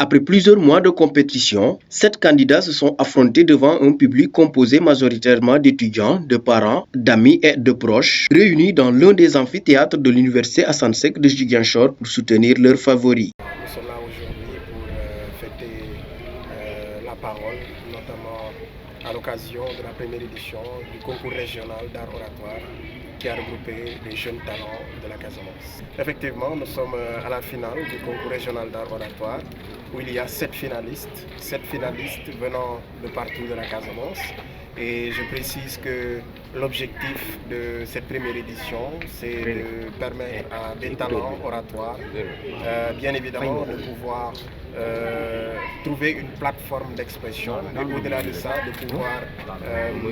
Après plusieurs mois de compétition, 7 candidats se sont affrontés devant un public composé majoritairement d'étudiants, de parents, d'amis et de proches, réunis dans l'un des amphithéâtres de l'université Assane Seck de Ziguinchor pour soutenir leurs favoris. Nous sommes là aujourd'hui pour fêter la parole, notamment à l'occasion de la première édition du concours régional d'art oratoire qui a regroupé les jeunes talents de la Casamance. Effectivement, nous sommes à la finale du concours régional d'art oratoire où il y a 7 finalistes venant de partout de la Casamance. Et je précise que l'objectif de cette première édition, c'est de permettre à des talents oratoires, bien évidemment, de pouvoir trouver une plateforme d'expression, mais au-delà de ça, de pouvoir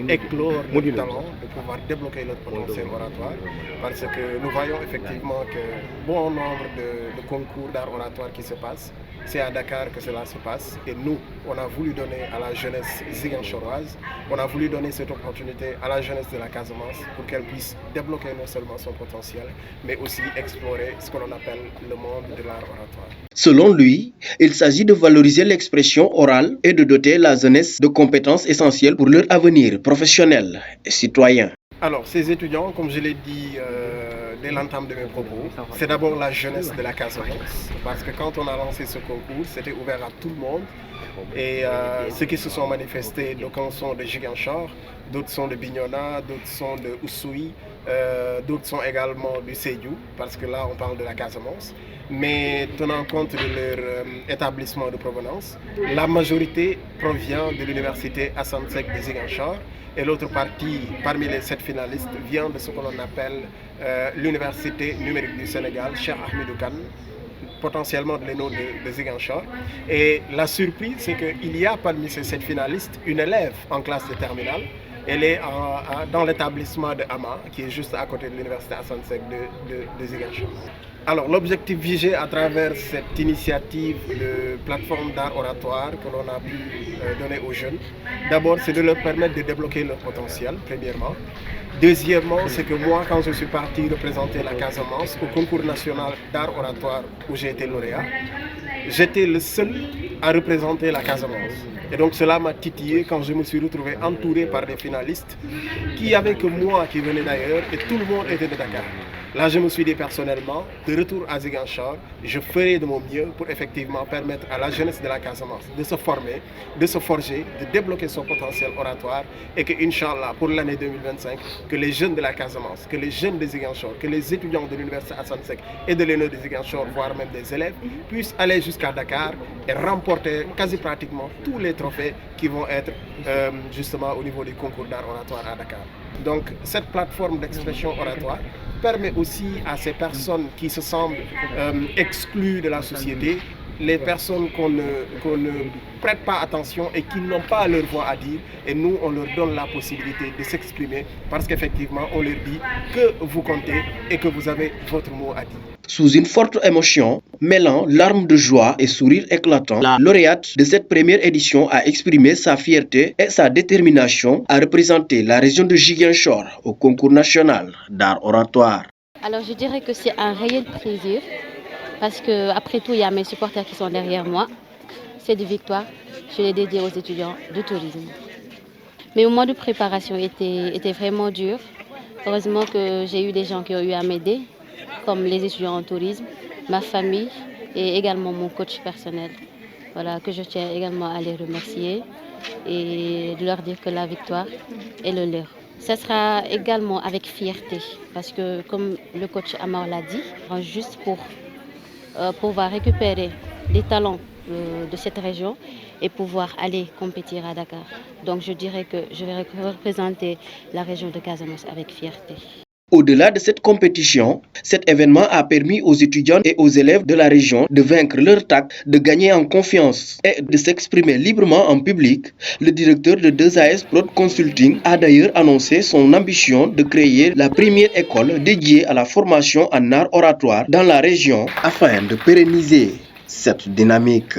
éclore leurs talents, de pouvoir débloquer leur potentiel oratoire, parce que nous voyons effectivement que bon nombre de concours d'art oratoire qui se passent, c'est à Dakar que cela se passe, et nous, on a voulu donner à la jeunesse ziguinchoroise, on a voulu donner cette opportunité à la jeunesse de la Casamance pour qu'elle puisse débloquer non seulement son potentiel, mais aussi explorer ce que l'on appelle le monde de l'art oratoire. Selon lui, il s'agit de valoriser l'expression orale et de doter la jeunesse de compétences essentielles pour leur avenir professionnel et citoyen. Alors, ces étudiants, comme je l'ai dit dès l'entame de mes propos, c'est d'abord la jeunesse de la Casamance, parce que quand on a lancé ce concours, c'était ouvert à tout le monde. Et ceux qui se sont manifestés, d'aucuns sont de Ziguinchor, d'autres sont de Bignona, d'autres sont de Oussouye, d'autres sont également du Sédhiou, parce que là on parle de la Casamance. Mais tenant compte de leur établissement de provenance, la majorité provient de l'université Assane Seck de Ziguinchor, et l'autre partie, parmi les 7 finalistes, vient de ce que l'on appelle l'université numérique du Sénégal, Cheikh Ahmedou Kane, potentiellement de l'ENO de Ziguinchor. Et la surprise, c'est qu'il y a parmi ces 7 finalistes une élève en classe de terminale. Elle est dans l'établissement de Hama, qui est juste à côté de l'université Assane Seck de Ziguinchor. Alors, l'objectif visé à travers cette initiative de plateforme d'art oratoire que l'on a pu donner aux jeunes, d'abord, c'est de leur permettre de débloquer leur potentiel, premièrement. Deuxièmement, c'est que moi, quand je suis parti représenter la Casamance au concours national d'art oratoire où j'ai été lauréat, j'étais le seul à représenter la Casamance. Et donc cela m'a titillé quand je me suis retrouvé entouré par des finalistes qui n'avaient que moi qui venais d'ailleurs et tout le monde était de Dakar. Là, je me suis dit personnellement, de retour à Ziguinchor, je ferai de mon mieux pour effectivement permettre à la jeunesse de la Casamance de se former, de se forger, de débloquer son potentiel oratoire et que, Inch'Allah, pour l'année 2025, que les jeunes de la Casamance, que les jeunes de Ziguinchor, que les étudiants de l'université Assane Seck et de l'ENO de Ziguinchor, voire même des élèves, puissent aller jusqu'à Dakar et remporter quasi pratiquement tous les trophées qui vont être justement au niveau du concours d'art oratoire à Dakar. Donc, cette plateforme d'expression oratoire permet aussi à ces personnes qui se sentent exclues de la société, les personnes qu'on ne prête pas attention et qui n'ont pas leur voix à dire, et nous on leur donne la possibilité de s'exprimer parce qu'effectivement on leur dit que vous comptez et que vous avez votre mot à dire. Sous une forte émotion, mêlant larmes de joie et sourires éclatants, la lauréate de cette première édition a exprimé sa fierté et sa détermination à représenter la région de Ziguinchor au concours national d'art oratoire. Alors je dirais que c'est un réel plaisir parce que après tout il y a mes supporters qui sont derrière moi. C'est des victoires, je les dédie aux étudiants de tourisme. Mes moments de préparation étaient vraiment durs. Heureusement que j'ai eu des gens qui ont eu à m'aider, comme les étudiants en tourisme, ma famille et également mon coach personnel. Voilà, que je tiens également à les remercier et de leur dire que la victoire est le leur. Ça sera également avec fierté parce que comme le coach Amar l'a dit, juste pour pouvoir récupérer les talents de cette région et pouvoir aller compétir à Dakar. Donc je dirais que je vais représenter la région de Casamance avec fierté. Au-delà de cette compétition, cet événement a permis aux étudiants et aux élèves de la région de vaincre leur tact, de gagner en confiance et de s'exprimer librement en public. Le directeur de 2AS Prod Consulting a d'ailleurs annoncé son ambition de créer la première école dédiée à la formation en art oratoire dans la région afin de pérenniser cette dynamique.